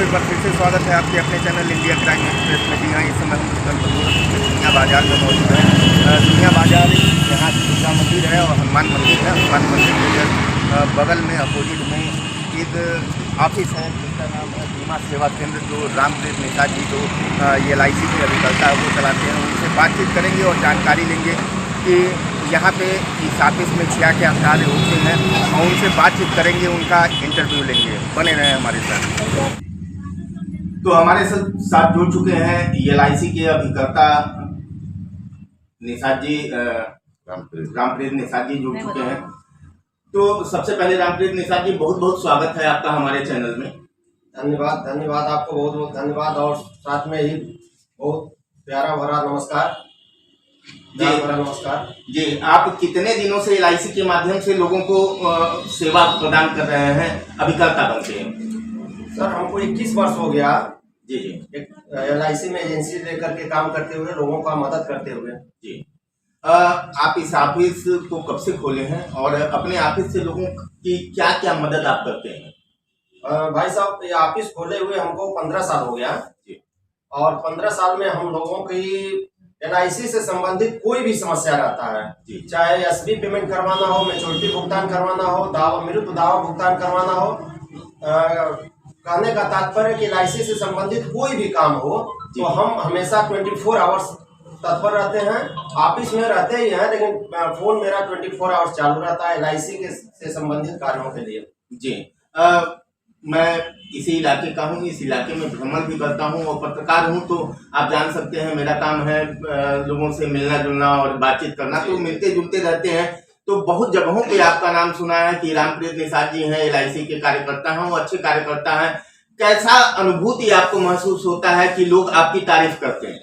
एक बार फिर से स्वागत है आपके अपने चैनल इंडिया क्राइम एक्सप्रेस में। जी हाँ, इस समय हम दुनिया बाज़ार में मौजूद है। दुनिया बाज़ार यहाँ दुर्गा मंदिर है और हनुमान मंदिर है। हनुमान मंदिर के बगल में अपोजिट में एक ऑफिस है जिसका नाम है बीमा सेवा केंद्र, जो रामप्रीत निषाद जी जो LIC की अभिकर्ता है वो चलाते हैं। उनसे बातचीत करेंगे और जानकारी लेंगे कि यहाँ पे इस ऑफिस में क्या क्या कार्य होते हैं और उनसे बातचीत करेंगे, उनका इंटरव्यू लेंगे। बने रहे हमारे साथ। तो हमारे साथ जुड़ चुके हैं LIC के अभिकर्ता निषाद जी, रामप्रीत निषाद जी जुड़ चुके हैं। तो सबसे पहले रामप्रीत निषाद जी, बहुत बहुत स्वागत है आपका हमारे चैनल में। धन्यवाद आपको बहुत बहुत धन्यवाद, और साथ में ही बहुत प्यारा भरा नमस्कार जी। आप कितने दिनों से LIC के माध्यम से लोगों को सेवा प्रदान कर रहे हैं, अभिकर्ता बनते हैं? सर, हमको 21 वर्ष हो गया जी। एक LIC में एजेंसी लेकर के काम करते हुए, लोगों का मदद करते हुए। जी। आप इस ऑफिस को कब से खोले हैं और अपने ऑफिस से लोगों की क्या क्या मदद आप करते हैं? भाई साहब, ये ऑफिस खोले हुए हमको 15 साल हो गया जी। और 15 साल में हम लोगों की LIC से संबंधित कोई भी समस्या रहता है, चाहे SB पेमेंट करवाना हो, मैच्योरिटी भुगतान करवाना हो, मृत्यु दावा भुगतान करवाना हो, कहने का तात्पर्य कि LIC से संबंधित कोई भी काम हो तो हम हमेशा 24 आवर्स तत्पर रहते हैं। ऑफिस में रहते ही हैं, लेकिन फोन मेरा 24 आवर्स चालू रहता है LIC से संबंधित कार्यों के लिए। जी। मैं इसी इलाके का हूँ, इस इलाके में भ्रमण भी करता हूँ और पत्रकार हूँ, तो आप जान सकते हैं मेरा काम है लोगों से मिलना जुलना और बातचीत करना, तो मिलते जुलते रहते हैं। तो बहुत जगहों पे आपका नाम सुना है कि रामप्रीत निषाद जी हैं, LIC के कार्यकर्ता हैं, वो अच्छे कार्यकर्ता हैं। कैसा अनुभूति आपको महसूस होता है कि लोग आपकी तारीफ करते हैं?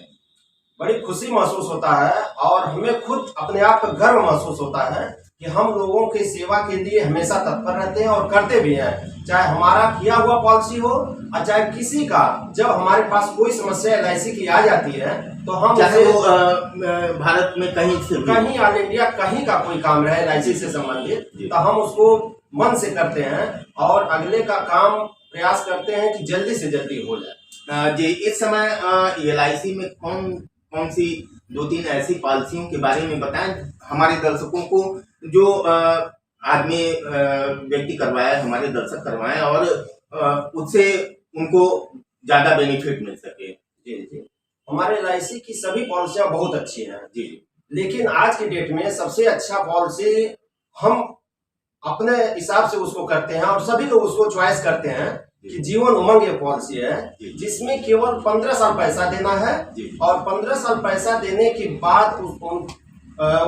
बड़ी खुशी महसूस होता है और हमें खुद अपने आप पर गर्व महसूस होता है कि हम लोगों की सेवा के लिए हमेशा तत्पर रहते हैं और करते भी हैं, चाहे हमारा किया हुआ पॉलिसी हो और चाहे किसी का। जब हमारे पास कोई समस्या LIC की आ जाती है तो हम चाहे वो भारत में कहीं ऑल इंडिया कहीं का कोई काम रहे LIC से संबंधित, तो हम उसको मन से करते हैं और अगले का काम प्रयास करते हैं कि जल्दी से जल्दी हो जाए। जी, इस समय LIC में कौन सी 2-3 ऐसी पॉलिसियों के बारे में बताएं हमारे दर्शकों को, जो आदमी व्यक्ति करवाए, हमारे दर्शक करवाएं और उससे उनको ज्यादा बेनिफिट मिल सके। जी, हमारे LIC की सभी पॉलिसियां बहुत अच्छी हैं जी, लेकिन आज की डेट में सबसे अच्छा पॉलिसी हम अपने हिसाब से उसको करते हैं और सभी लोग उसको चॉइस करते हैं कि जीवन उमंग ये पॉलिसी है, जिसमें केवल 15 साल पैसा देना है और 15 साल पैसा देने के बाद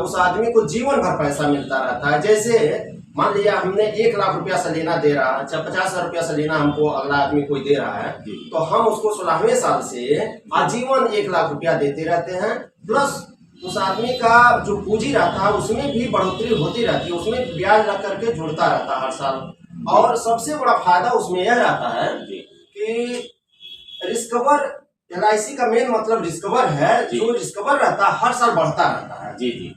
उस आदमी को जीवन भर पैसा मिलता रहता है। जैसे मान लिया हमने 1 लाख रुपया सलीना दे रहा है, 50,000 रुपया सलीना हमको अगला आदमी कोई दे रहा है, तो हम उसको 16वें साल से आजीवन 1 लाख रुपया देते रहते हैं। प्लस उस आदमी का जो पूंजी रहता है उसमें भी बढ़ोतरी होती रहती है, उसमें ब्याज लग करके जुड़ता रहता है हर साल। और सबसे बड़ा फायदा उसमें यह रहता है कि रिस्कवर, LIC का मेन मतलब रिस्कवर है, जो रिस्कवर रहता है हर साल बढ़ता रहता है। जी।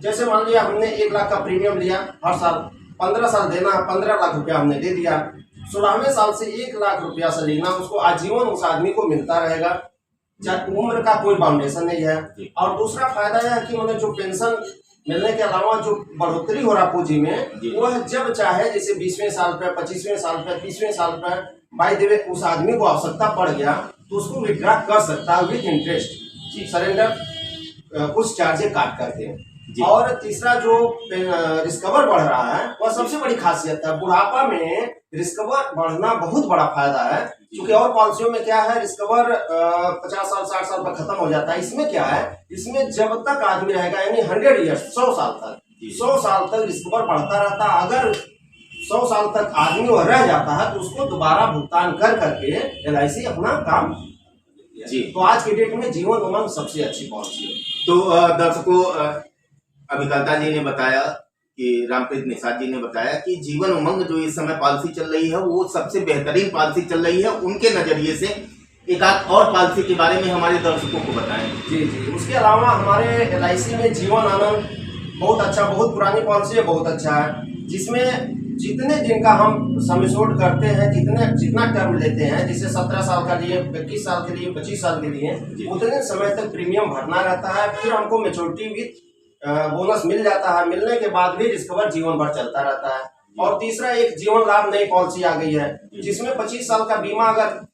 जैसे मान लिया हमने 1 लाख का प्रीमियम लिया हर साल, 15 साल देना है, 15 लाख रुपया हमने दे दिया, 16वें साल से 1 लाख रुपया सलीना उसको आजीवन उस आदमी को मिलता रहेगा, चाहे उम्र का कोई बाउंडेशन नहीं है। और दूसरा फायदा यह है कि मतलब जो पेंशन मिलने के अलावा जो बढ़ोतरी हो रहा पूंजी में, वह जब चाहे, जैसे 20वें साल पे, 25वें साल पे, 30वें साल पे बाय द वे उस आदमी को आवश्यकता पड़ गया तो उसको विड्रॉ कर सकता है विद इंटरेस्ट, सरेंडर कुछ चार्जेस काट करके। और तीसरा जो रिस्कवर बढ़ रहा है वह सबसे बड़ी खासियत है। बुढ़ापा में रिस्कवर बढ़ना बहुत बड़ा फायदा है, क्योंकि और पॉलिसियों में क्या है, रिस्कवर 50 साल 60 साल पर खत्म हो जाता है। इसमें क्या है, इसमें जब तक आदमी रहेगा, यानी 100 ईयर्स, 100 साल तक, 100 साल तक रिस्कवर बढ़ता रहता है। अगर 100 साल तक आदमी वो रह जाता है तो उसको दोबारा भुगतान कर करके LIC अपना काम जी। तो आज की डेट में जीवन उमंग सबसे अच्छी पॉलिसी है। तो दर्शकों, अभिकर्ता जी ने बताया कि रामप्रीत निषाद जी ने बताया कि जीवन उमंग जो इस समय पॉलिसी चल रही है वो सबसे बेहतरीन पॉलिसी चल रही है उनके नजरिए से। एक आध और पॉलिसी के बारे में हमारे दर्शकों को बताएं। जी, उसके अलावा हमारे LIC में जीवन आनंद बहुत अच्छा, बहुत पुरानी पॉलिसी है, बहुत अच्छा है, जिसमें जितने दिन का हम समिशोर्ट करते हैं, जितना टर्म लेते हैं, जैसे 17 साल का लिए, 21 साल के लिए, 25 साल के लिए, उतने समय तक प्रीमियम भरना रहता है। फिर हमको मैच्योरिटी विथ बोनस मिल जाता है। मिलने के बाद भी रिस्कवर जीवन भर चलता रहता है। और तीसरा, एक जीवन लाभ नई पॉलिसी आ गई है, जिसमें 25 साल का बीमा अगर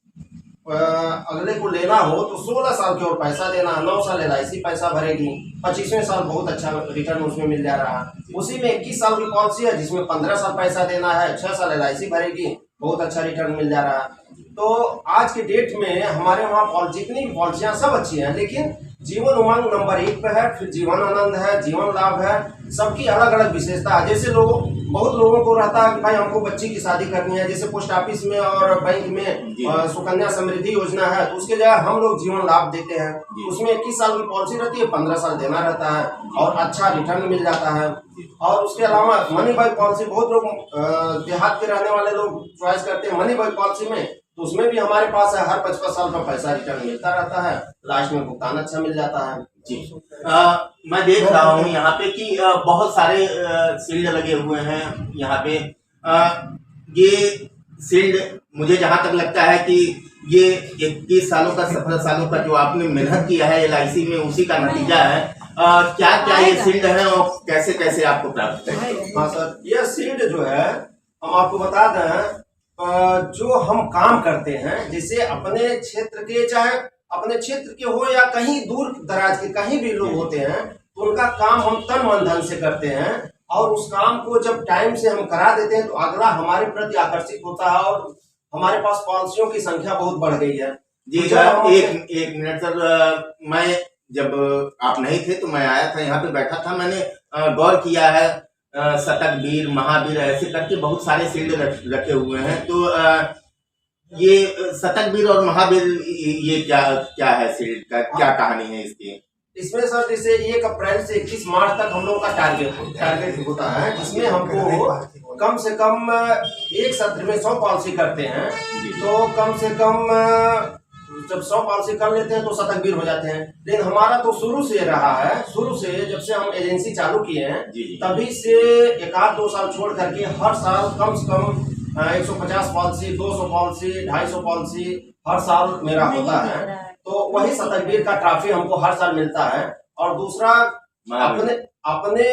अगले को लेना हो तो 16 साल की और पैसा देना, 9 साल LIC पैसा भरेगी, 25वें साल बहुत अच्छा रिटर्न उसमें मिल जा रहा है। उसी में 21 साल की पॉलिसी है, जिसमें 15 साल पैसा देना है, 6 साल LIC भरेगी, बहुत अच्छा रिटर्न मिल जा रहा है। तो आज के डेट में हमारे वहाँ जितनी भी पॉलिसियाँ सब अच्छी हैं, लेकिन जीवन उमंग नंबर 1 पे है, फिर जीवन आनंद है, जीवन लाभ है, सबकी अलग अलग विशेषता है। जैसे बहुत लोगों को रहता है कि भाई हमको बच्ची की शादी करनी है, जैसे पोस्ट ऑफिस में और बैंक में सुकन्या समृद्धि योजना है, तो उसके जगह हम लोग जीवन लाभ देते हैं। उसमें 21 साल की पॉलिसी रहती है, 15 साल देना रहता है और अच्छा रिटर्न मिल जाता है। और उसके अलावा मनी बैक पॉलिसी, बहुत लोग देहात के रहने वाले लोग चॉइस करते हैं मनी बैक पॉलिसी में, तो उसमें भी हमारे पास है, हर 55 साल का पैसा रिटर्न मिलता रहता है, लास्ट में भुगतान अच्छा मिल जाता है। जी मैं देख रहा हूँ यहाँ पे कि बहुत सारे शील्ड लगे हुए हैं यहाँ पे। ये शील्ड मुझे जहाँ तक लगता है कि ये 21 सालों का 17 सालों का जो आपने मेहनत किया है LIC में, उसी का नतीजा है। क्या क्या ये शील्ड है और कैसे कैसे आपको प्राप्त है? हाँ सर, यह शील्ड जो है हम आपको बता दें, जो हम काम करते हैं, जैसे अपने क्षेत्र के, चाहे अपने क्षेत्र के हो या कहीं दूर दराज के कहीं भी लोग होते हैं, तो उनका काम हम तन मन धन से करते हैं और उस काम को जब टाइम से हम करा देते हैं तो अगला हमारे प्रति आकर्षित होता है और हमारे पास पॉलिसियों की संख्या बहुत बढ़ गई है। जी एक मिनट सर, मैं जब आप नहीं थे तो मैं आया था, यहाँ पे बैठा था, मैंने गौर किया है, शतक वीर, महावीर ऐसे करके बहुत सारे शील्ड रखे हुए हैं। तो ये शतक वीर और महावीर, ये क्या है शील्ड का, क्या कहानी है इसकी? इसमें सर जैसे 1 अप्रैल से 21 मार्च तक हम लोगों का टारगेट होता है, जिसमें हमको कम से कम एक सत्र में 100 पॉलिसी करते हैं। तो कम से कम जब 100 पॉलिसी कर लेते हैं तो शतक वीर हो जाते हैं। लेकिन हमारा तो शुरू से रहा है, शुरू से जब से हम एजेंसी चालू किए हैं तभी से 1-2 साल छोड़ करके हर साल कम से कम 150 पॉलिसी, 200 पॉलिसी, 250 पॉलिसी हर साल मेरा होता है। तो वही शतक वीर का ट्रॉफी हमको हर साल मिलता है। और दूसरा, अपने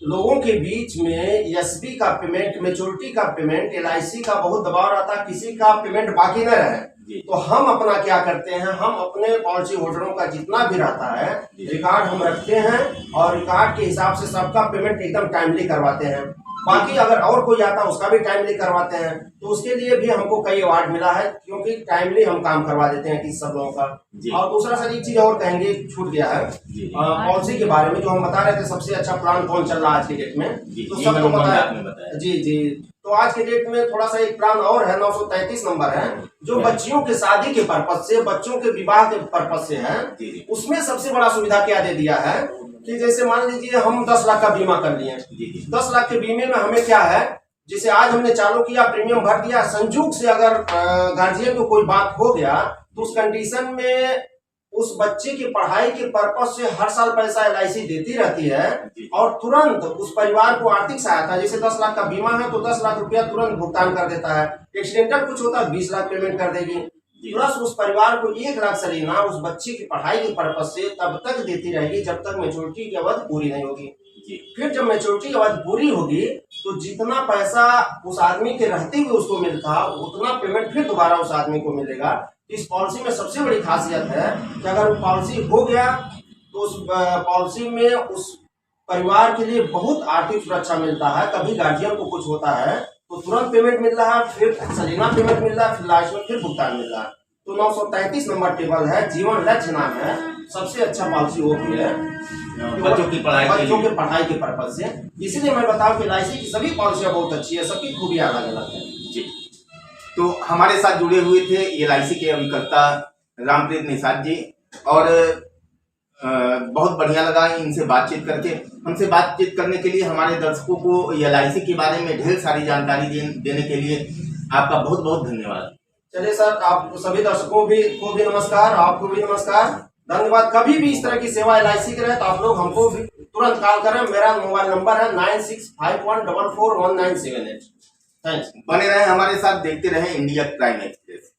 लोगों के बीच में SB का पेमेंट, मैच्योरिटी का पेमेंट, LIC का बहुत दबाव रहता है, किसी का पेमेंट बाकी न रहे, तो हम अपना क्या करते हैं, हम अपने पॉलिसी होल्डरों का जितना भी रहता है रिकॉर्ड हम रखते हैं और रिकॉर्ड के हिसाब से सबका पेमेंट एकदम टाइमली करवाते हैं। बाकी अगर और कोई आता है उसका भी टाइमली करवाते हैं। तो उसके लिए भी हमको कई अवार्ड मिला है, क्योंकि टाइमली हम काम करवा देते हैं किसी सब लोगों का। और दूसरा सर एक चीज और कहेंगे, छूट गया है पॉलिसी के बारे में, जो हम बता रहे थे सबसे अच्छा प्लान कौन चल रहा है आज के डेट में, तो सबको पता है। जी तो आज के डेट में थोड़ा सा एक प्लान और है, 933 नंबर है, जो बच्चियों के शादी के पर्पज से, बच्चों के विवाह के पर्पज से है। उसमें सबसे बड़ा सुविधा क्या दे दिया है कि जैसे मान लीजिए हम 10 लाख का बीमा कर लिए, 10 लाख के बीमे में हमें क्या है, जैसे आज हमने चालू किया, प्रीमियम भर दिया, संजोग से अगर गार्जियन को कोई बात हो गया तो उस कंडीशन में उस बच्चे की पढ़ाई के पर्पज से हर साल पैसा LIC देती रहती है और तुरंत उस परिवार को आर्थिक सहायता, जैसे 10 लाख का बीमा है तो 10 लाख रुपया तुरंत भुगतान कर देता है। एक्सीडेंटल कुछ होता है 20 लाख पेमेंट कर देगी, प्लस उस परिवार को 1 लाख सलीना उस बच्चे की पढ़ाई के पर्पज से तब तक देती रहेगी जब तक मैच्योरिटी की अवधि पूरी नहीं होगी। फिर जब मैच्योरिटी की अवधि पूरी होगी तो जितना पैसा उस आदमी के रहते हुए उसको मिलता उतना पेमेंट फिर दोबारा उस आदमी को मिलेगा। इस पॉलिसी में सबसे बड़ी खासियत है कि अगर वो पॉलिसी हो गया तो उस पॉलिसी में उस परिवार के लिए बहुत आर्थिक सुरक्षा मिलता है। कभी गार्जियन को कुछ होता है तो तुरंत पेमेंट मिल रहा है, फिर सलीना पेमेंट मिल रहा है, फिर लास्ट में फिर भुगतान मिल रहा है। तो 933 नंबर टेबल है, जीवन लक्ष्य नाम है, सबसे अच्छा पॉलिसी वो भी है बच्चों की पढ़ाई के पर्पज से। इसीलिए मैं बताऊं कि LIC की सभी पॉलिसियां बहुत अच्छी है, सबकी खूबियां अलग अलग है। जी, तो हमारे साथ जुड़े हुए थे LIC के अभिकर्ता रामप्रीत निषाद जी, और बहुत बढ़िया लगा इनसे बातचीत करके। हमसे बातचीत करने के लिए, हमारे दर्शकों को LIC के बारे में ढेर सारी जानकारी देने के लिए आपका बहुत बहुत धन्यवाद। चलिए सर, आप सभी दर्शकों को भी नमस्कार, आपको भी नमस्कार, धन्यवाद। कभी भी इस तरह की सेवा LIC की रहे तो आप लोग हमको भी तुरंत कॉल करें। मेरा मोबाइल नंबर है 9651441978। थैंक्स। बने रहे हमारे साथ, देखते रहे इंडिया क्राइम एक्सप्रेस।